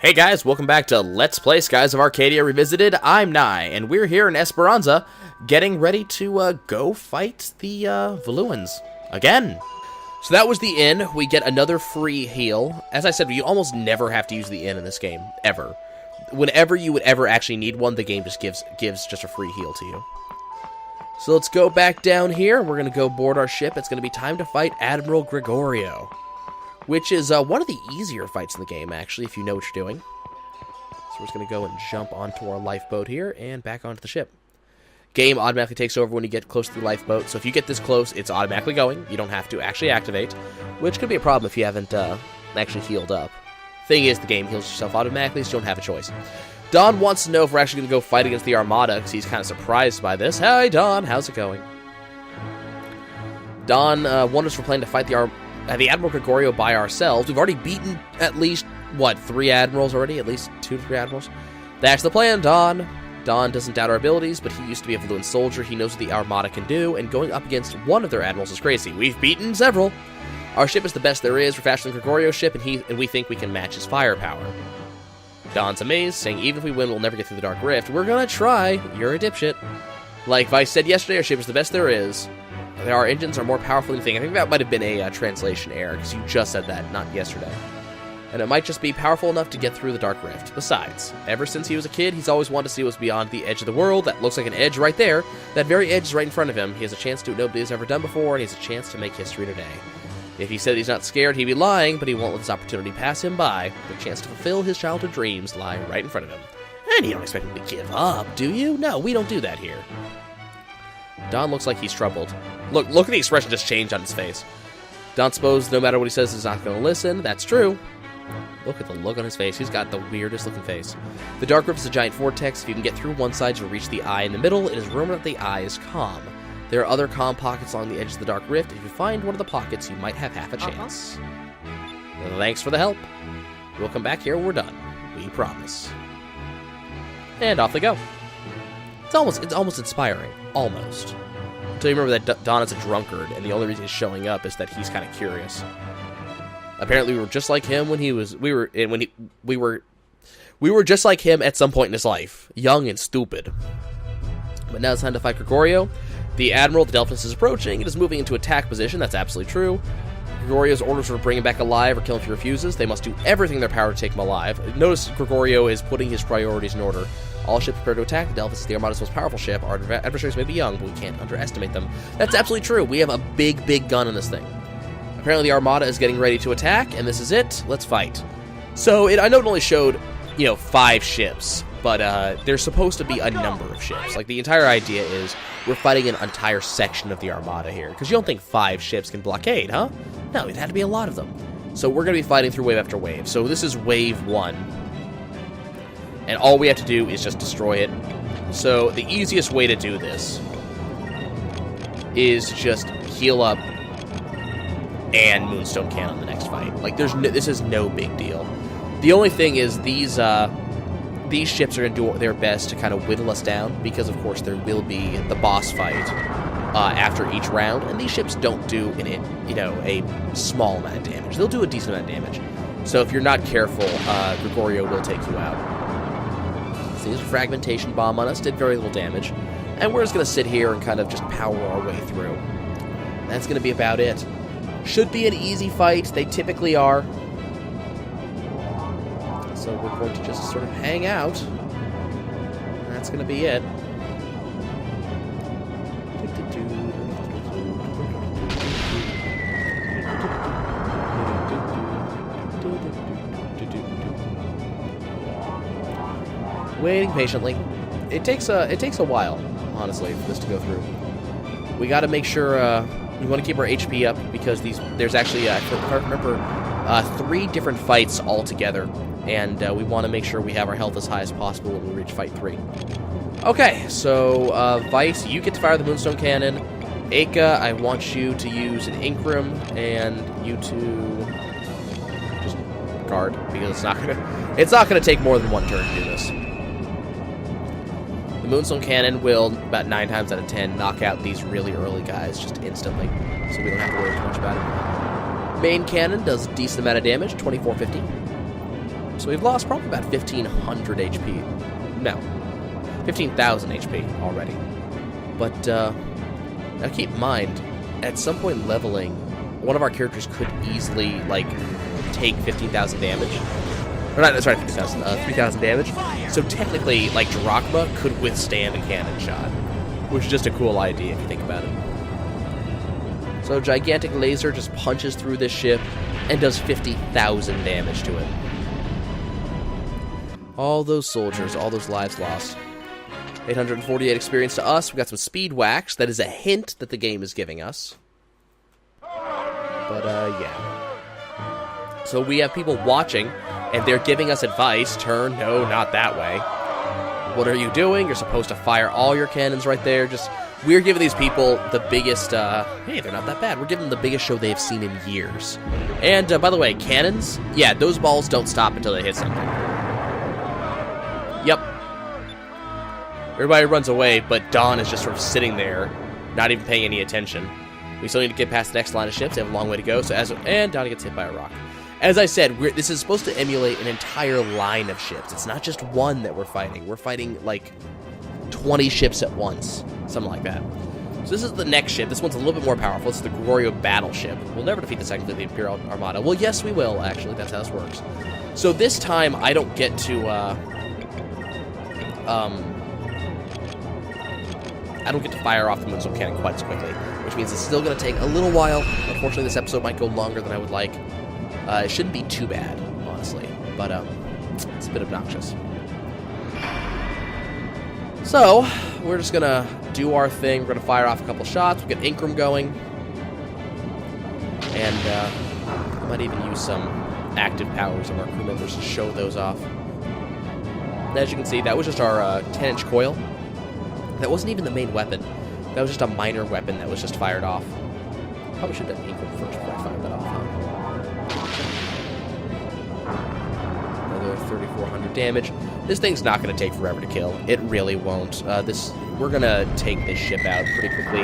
Hey guys, welcome back to Let's Play Skies of Arcadia Revisited. I'm Nye, and we're here in Esperanza, getting ready to go fight the Valuans again. So that was the inn. We get another free heal. As I said, you almost never have to use the inn in this game, ever. Whenever you would ever actually need one, the game just gives just a free heal to you. So let's go back down here. We're going to go board our ship. It's going to be time to fight Admiral Gregorio, which is one of the easier fights in the game, actually, if you know what you're doing. So we're just going to go and jump onto our lifeboat here and back onto the ship. Game automatically takes over when you get close to the lifeboat, so if you get this close, it's automatically going. You don't have to actually activate, which could be a problem if you haven't actually healed up. Thing is, the game heals yourself automatically, so you don't have a choice. Don wants to know if we're actually going to go fight against the Armada, because he's kind of surprised by this. Hi, Don. How's it going? Don wonders if we're planning to fight the Admiral Gregorio by ourselves. We've already beaten at least, what, 3 admirals already? At least 2 to 3 admirals? That's the plan, Don. Don doesn't doubt our abilities, but he used to be a Valuan soldier. He knows what the Armada can do, and going up against one of their admirals is crazy. We've beaten several. Our ship is the best there is. We're faster than Gregorio's ship, and we think we can match his firepower. Don's amazed, saying even if we win, we'll never get through the Dark Rift. We're gonna try. You're a dipshit. Like Vice said yesterday, our ship is the best there is. Our engines are more powerful than you think. I think that might have been a translation error, because you just said that, not yesterday. And it might just be powerful enough to get through the Dark Rift. Besides, ever since he was a kid, he's always wanted to see what's beyond the edge of the world. That looks like an edge right there. That very edge is right in front of him. He has a chance to do what nobody has ever done before, and he has a chance to make history today. If he said he's not scared, he'd be lying, but he won't let this opportunity pass him by. The chance to fulfill his childhood dreams lie right in front of him. And you don't expect him to give up, do you? No, we don't do that here. Don looks like he's troubled. Look at the expression just change on his face. Don supposes no matter what he says, he's not going to listen. That's true. Look at the look on his face. He's got the weirdest looking face. The Dark Rift is a giant vortex. If you can get through one side, you'll reach the eye in the middle. It is rumored that the eye is calm. There are other calm pockets along the edges of the Dark Rift. If you find one of the pockets, you might have half a chance. Thanks for the help. We'll come back here when we're done. We promise. And off they go. It's almost inspiring. Almost. Until you remember that Don is a drunkard, and the only reason he's showing up is that he's kind of curious. Apparently, we were just like him when we were just like him at some point in his life, young and stupid. But now it's time to fight Gregorio. The Admiral, the Delphinus, is approaching. It is moving into attack position. That's absolutely true. Gregorio's orders are to bring him back alive or kill him if he refuses. They must do everything in their power to take him alive. Notice Gregorio is putting his priorities in order. All ships prepare to attack. The Delphinus is the Armada's most powerful ship. Our adversaries may be young, but we can't underestimate them. That's absolutely true. We have a big, big gun in this thing. Apparently the Armada is getting ready to attack, and this is it. Let's fight. So, I know it only showed, 5 ships, but there's supposed to be a number of ships. Like, the entire idea is we're fighting an entire section of the Armada here, because you don't think 5 ships can blockade, huh? No, it had to be a lot of them. So we're going to be fighting through wave after wave. So this is wave 1. And all we have to do is just destroy it. So the easiest way to do this is just heal up and Moonstone Cannon the next fight. Like, this is no big deal. The only thing is these ships are going to do their best to kind of whittle us down, because, of course, there will be the boss fight after each round, and these ships don't do, a small amount of damage. They'll do a decent amount of damage. So if you're not careful, Gregorio will take you out. So here's a fragmentation bomb on us, did very little damage, and we're just going to sit here and kind of just power our way through. That's going to be about it. Should be an easy fight. They typically are. So we're going to just sort of hang out. That's going to be it. Waiting patiently. It takes a while, honestly, for this to go through. We got to make sure we want to keep our HP up, because there's actually, if I remember, 3 different fights all together. And we want to make sure we have our health as high as possible when we reach Fight 3. Okay, so Vice, you get to fire the Moonstone Cannon. Aka, I want you to use an Incrum, and you to just guard, because it's not gonna take more than 1 turn to do this. The Moonstone Cannon will, about 9 times out of 10, knock out these really early guys just instantly, so we don't have to worry too much about it. Main Cannon does a decent amount of damage, 2450. So we've lost probably about 1,500 HP. No, 15,000 HP already. But now keep in mind, at some point leveling, one of our characters could easily, like, take 15,000 damage. Or not, sorry, 50,000, 3,000 damage. So technically, like, Drachma could withstand a cannon shot, which is just a cool idea if you think about it. So gigantic laser just punches through this ship and does 50,000 damage to it. All those soldiers, all those lives lost. 848 experience to us. We got some speed wax. That is a hint that the game is giving us. But, yeah. So we have people watching, and they're giving us advice. Turn, no, not that way. What are you doing? You're supposed to fire all your cannons right there. Just, we're giving these people the biggest, hey, they're not that bad. We're giving them the biggest show they've seen in years. And, by the way, cannons, yeah, those balls don't stop until they hit something. Yep. Everybody runs away, but Dawn is just sort of sitting there, not even paying any attention. We still need to get past the next line of ships. They have a long way to go. So and Dawn gets hit by a rock. As I said, this is supposed to emulate an entire line of ships. It's not just one that we're fighting. We're fighting, like, 20 ships at once. Something like that. So this is the next ship. This one's a little bit more powerful. It's the Gregorio battleship. We'll never defeat the second of the Imperial Armada. Well, yes, we will, actually. That's how this works. So this time, I don't get to, I don't get to fire off the Moonstone Cannon quite as quickly, which means it's still going to take a little while. Unfortunately, this episode might go longer than I would like. It shouldn't be too bad, honestly, but it's a bit obnoxious. So, we're just going to do our thing. We're going to fire off a couple shots. We'll get Incrum going. And I might even use some active powers of our crew members to show those off. And as you can see, that was just our 10-inch coil. That wasn't even the main weapon. That was just a minor weapon that was just fired off. Probably should have done Incrum first before I fired that off, huh? Another 3,400 damage. This thing's not going to take forever to kill. It really won't. We're going to take this ship out pretty quickly,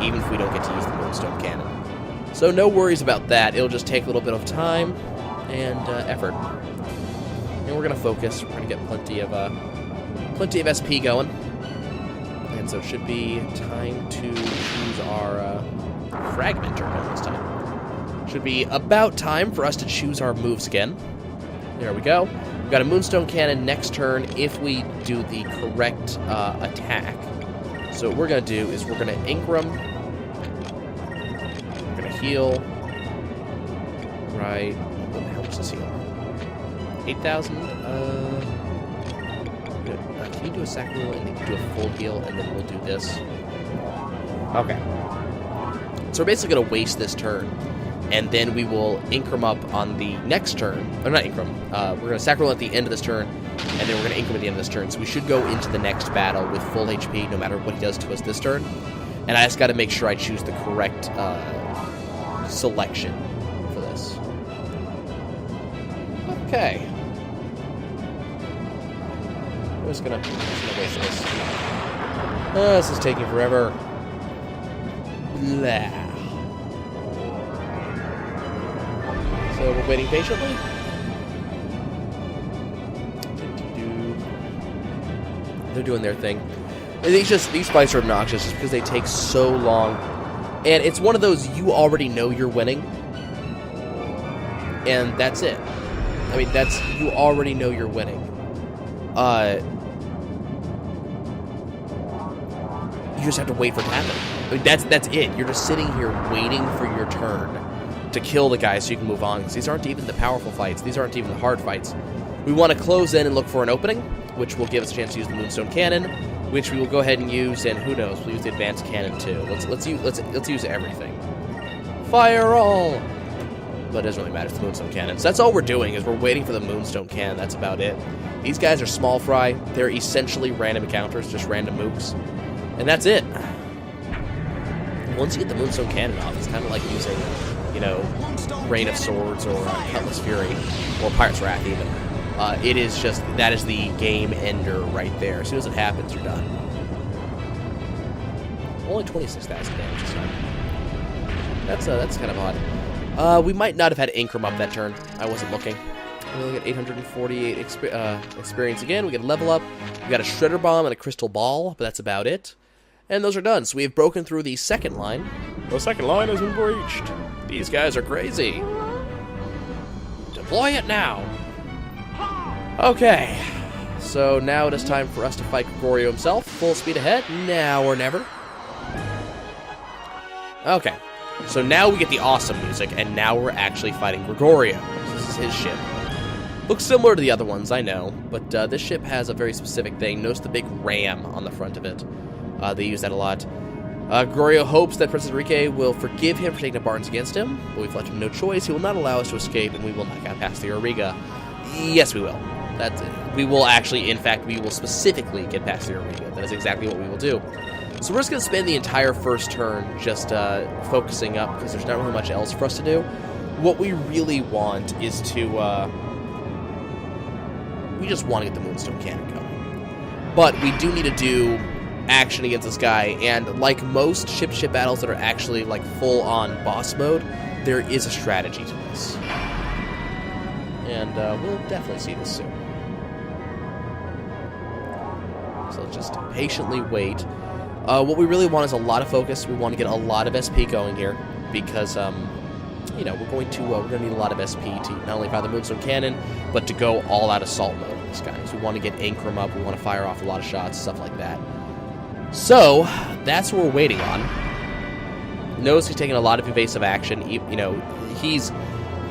even if we don't get to use the Moonstone Cannon. So no worries about that. It'll just take a little bit of time and effort. And we're going to focus. We're going to get plenty of SP going. And so it should be time to choose our fragment turn this time. Should be about time for us to choose our moves again. There we go. We've got a Moonstone Cannon next turn if we do the correct attack. So what we're going to do is we're going to Incrum. We're going to heal. Right. How much does heal? 8,000. Can you do a sack roll and do a full heal, and then we'll do this? Okay. So we're basically going to waste this turn, and then we will Incrum up on the next turn. Or not Incrum. We're going to sack roll at the end of this turn, and then we're going to Incrum at the end of this turn. So we should go into the next battle with full HP, no matter what he does to us this turn. And I just got to make sure I choose the correct selection for this. Okay. I'm just gonna waste this. This is taking forever. Blah. So we're waiting patiently. They're doing their thing. And these fights are obnoxious just because they take so long. And it's one of those you already know you're winning. And that's it. I mean, you already know you're winning. You just have to wait for it to happen. I mean, that's it. You're just sitting here waiting for your turn to kill the guy so you can move on. Because these aren't even the powerful fights. These aren't even the hard fights. We want to close in and look for an opening, which will give us a chance to use the Moonstone Cannon, which we will go ahead and use. And who knows, we'll use the Advanced Cannon too. Let's use everything. Fire all. But it doesn't really matter. It's the Moonstone Cannon. So that's all we're doing is we're waiting for the Moonstone Cannon. That's about it. These guys are small fry. They're essentially random encounters, just random mooks. And that's it. Once you get the Moonstone Cannon off, it's kind of like using, Rain of Swords or Cutlass Fury or Pirate's Wrath even. That is the game ender right there. As soon as it happens, you're done. Only 26,000 damage this time. That's kind of odd. We might not have had Incrum up that turn. I wasn't looking. We only get 848 experience again. We get a level up. We got a shredder bomb and a crystal ball, but that's about it. And those are done. So we have broken through the second line. The second line has been breached. These guys are crazy. Deploy it now. Okay. So now it is time for us to fight Gregorio himself. Full speed ahead. Now or never. Okay. So now we get the awesome music, and now we're actually fighting Gregorio. This is his ship. Looks similar to the other ones, I know, but this ship has a very specific thing. Notice the big ram on the front of it. They use that a lot. Gregorio hopes that Princess Enrique will forgive him for taking the Barnes against him, but we've left him no choice. He will not allow us to escape, and we will not get past the Auriga. Yes, we will. That's it. We will actually, in fact, we will specifically get past the Auriga. That is exactly what we will do. So we're just going to spend the entire first turn just focusing up, because there's not really much else for us to do. What we really want is to... we just want to get the Moonstone Cannon going. But we do need to do action against this guy, and like most ship-to-ship battles that are actually like full-on boss mode, there is a strategy to this. And we'll definitely see this soon. So let's just patiently wait. What we really want is a lot of focus. We want to get a lot of SP going here, because you know, we're going to need a lot of SP to not only fire the Moonstone Cannon, but to go all out assault mode on this guy. So we want to get Ankrum up, we want to fire off a lot of shots, stuff like that. So that's what we're waiting on. Notice he's taking a lot of evasive action. You know,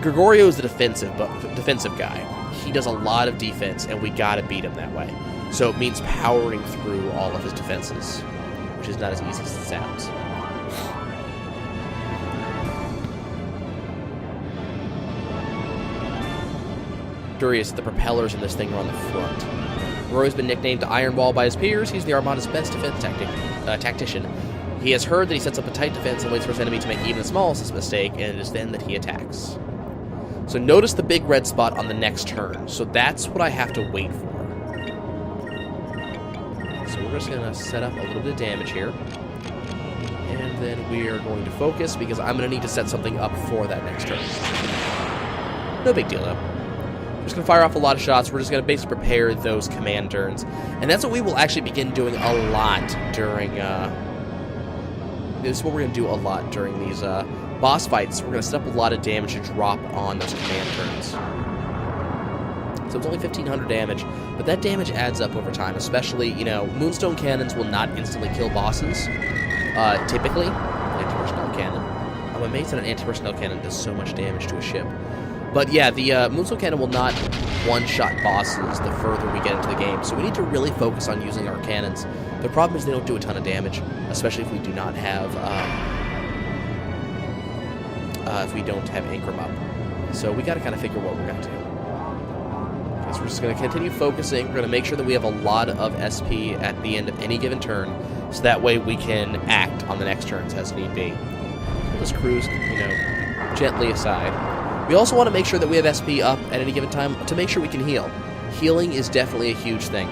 Gregorio is the defensive guy. He does a lot of defense, and we gotta beat him that way. So it means powering through all of his defenses, which is not as easy as it sounds. Curious, the propellers in this thing are on the front. Roy's been nicknamed the Iron Wall by his peers. He's the Armada's best defense tactician. He has heard that he sets up a tight defense and waits for his enemy to make even the smallest mistake, and it is then that he attacks. So notice the big red spot on the next turn. So that's what I have to wait for. So we're just going to set up a little bit of damage here. And then we are going to focus, because I'm going to need to set something up for that next turn. No big deal, though. We're just going to fire off a lot of shots. We're just going to basically prepare those command turns. And that's what we will actually begin doing a lot during... this is what we're going to do a lot during these boss fights. We're going to set up a lot of damage to drop on those command turns. So it's only 1,500 damage, but that damage adds up over time, especially, you know, Moonstone Cannons will not instantly kill bosses, typically. Anti-personnel cannon. I'm amazed that an anti-personnel cannon does so much damage to a ship. But yeah, the Moonstone Cannon will not one-shot bosses the further we get into the game, so we need to really focus on using our cannons. The problem is they don't do a ton of damage, especially if we do not have, Ankrum up. So we gotta kind of figure what we're gonna do. Okay, so we're just gonna continue focusing. We're gonna make sure that we have a lot of SP at the end of any given turn, so that way we can act on the next turns as need be. We'll just cruise, you know, gently aside. We also want to make sure that we have SP up at any given time to make sure we can heal. Healing is definitely a huge thing.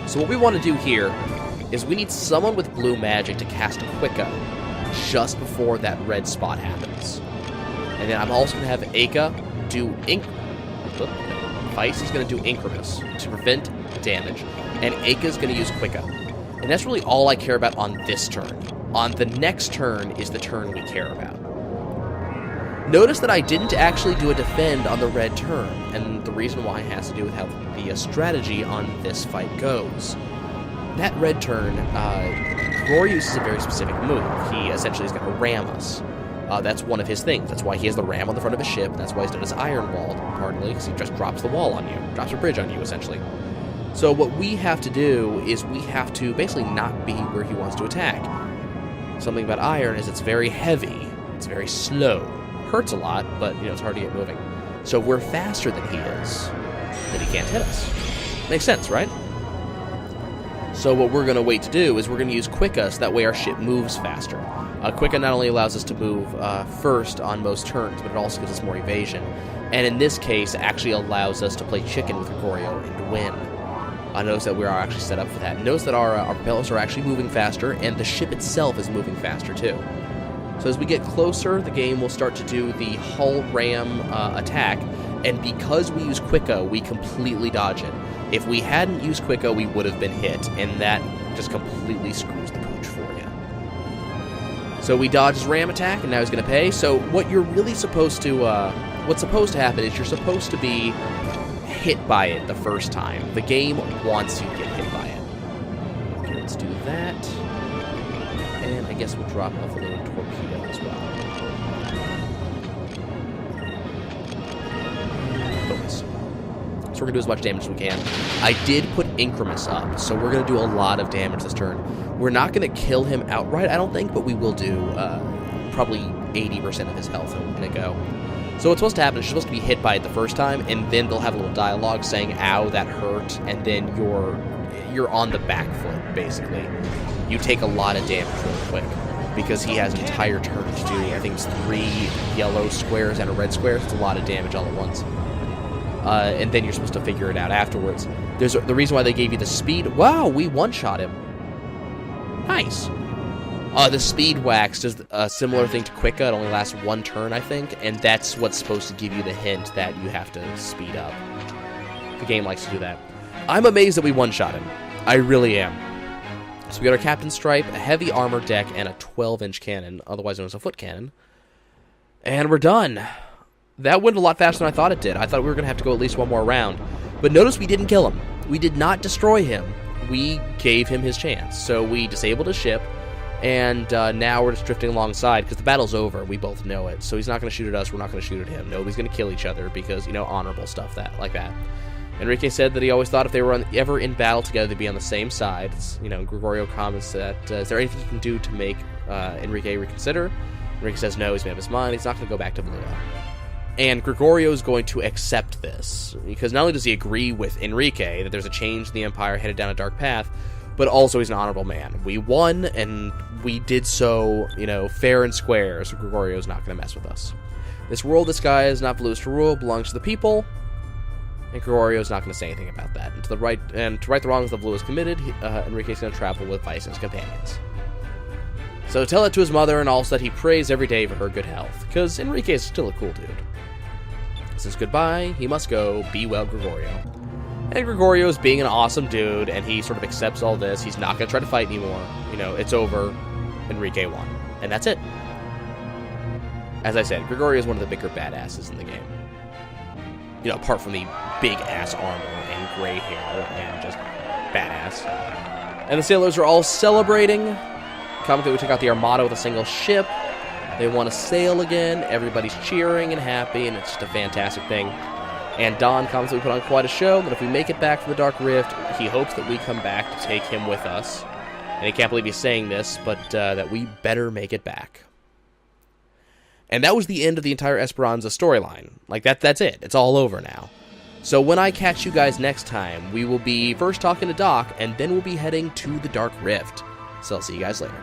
So what we want to do here is we need someone with blue magic to cast Quicka just before that red spot happens. And then I'm also going to have Aka do Vice is going to do Incremus to prevent damage. And Aka is going to use Quicka. And that's really all I care about on this turn. On the next turn is the turn we care about. Notice that I didn't actually do a defend on the red turn, and the reason why has to do with how the strategy on this fight goes. That red turn, Gregorio uses a very specific move. He essentially is going to ram us. That's one of his things. That's why he has the ram on the front of his ship. That's why he's done his Iron Wall, partly, because he just drops the wall on you, drops a bridge on you, essentially. So what we have to do is we have to basically not be where he wants to attack. Something about iron is it's very heavy, it's very slow. Hurts a lot, but, you know, it's hard to get moving. So if we're faster than he is, then he can't hit us. Makes sense, right? So what we're going to wait to do is we're going to use Quicka, so that way our ship moves faster. Quicka not only allows us to move first on most turns, but it also gives us more evasion. And in this case, it actually allows us to play chicken with Gregorio and win. Notice that we are actually set up for that. Notice that our propellers are actually moving faster, and the ship itself is moving faster too. So as we get closer, the game will start to do the hull ram attack, and because we use Quicko, we completely dodge it. If we hadn't used Quicko, we would have been hit, and that just completely screws the pooch for you. So we dodge his ram attack, and now he's going to pay. So what you're really supposed to, what's supposed to happen is you're supposed to be hit by it the first time. The game wants you to get hit by it. Okay, let's do that. And I guess we'll drop off a little torpedo as well. Focus. So we're going to do as much damage as we can. I did put increments up, so we're going to do a lot of damage this turn. We're not going to kill him outright, I don't think, but we will do probably 80% of his health in a go. So what's supposed to happen is you're supposed to be hit by it the first time, and then they'll have a little dialogue saying, ow, that hurt, and then you're on the back foot, basically. You take a lot of damage real quick, because he has an entire turn to do, I think it's 3 yellow squares and a red square, so it's a lot of damage all at once. And then you're supposed to figure it out afterwards. The reason why they gave you the speed... Wow, we one-shot him. Nice. The speed wax does a similar thing to Quicka. It only lasts 1 turn, I think, and that's what's supposed to give you the hint that you have to speed up. The game likes to do that. I'm amazed that we one-shot him. I really am. So we got our Captain Stripe, a heavy armor deck, and a 12-inch cannon, otherwise known as a foot cannon. And we're done. That went a lot faster than I thought it did. I thought we were going to have to go at least 1 more round. But notice we didn't kill him. We did not destroy him. We gave him his chance. So we disabled his ship, and now we're just drifting alongside, because the battle's over. We both know it. So he's not going to shoot at us. We're not going to shoot at him. Nobody's going to kill each other because, you know, honorable stuff like that. Enrique said that he always thought if they were ever in battle together, they'd be on the same side. You know, Gregorio comments that, is there anything you can do to make Enrique reconsider? Enrique says no, he's made up his mind. He's not going to go back to Valua. And Gregorio is going to accept this, because not only does he agree with Enrique that there's a change in the Empire headed down a dark path, but also he's an honorable man. We won, and we did so, you know, fair and square, so Gregorio's not going to mess with us. This world, this guy is not Valua's to rule, belongs to the people, and Gregorio's not going to say anything about that. And to right the wrongs that Valua's committed, Enrique's going to travel with Vice and his companions. So tell it to his mother, and also that he prays every day for her good health, because Enrique is still a cool dude. Says goodbye, he must go, be well, Gregorio. And Gregorio's being an awesome dude, and he sort of accepts all this. He's not going to try to fight anymore. You know, it's over. Enrique won. And that's it. As I said, Gregorio is one of the bigger badasses in the game. You know, apart from the big-ass armor and gray hair and just badass. And the sailors are all celebrating. Comment that we took out the armada with a single ship. They want to sail again. Everybody's cheering and happy, and it's just a fantastic thing. And Don comments that we put on quite a show, that if we make it back from the Dark Rift, he hopes that we come back to take him with us. And he can't believe he's saying this, but that we better make it back. And that was the end of the entire Esperanza storyline. Like, that's it. It's all over now. So when I catch you guys next time, we will be first talking to Doc, and then we'll be heading to the Dark Rift. So I'll see you guys later.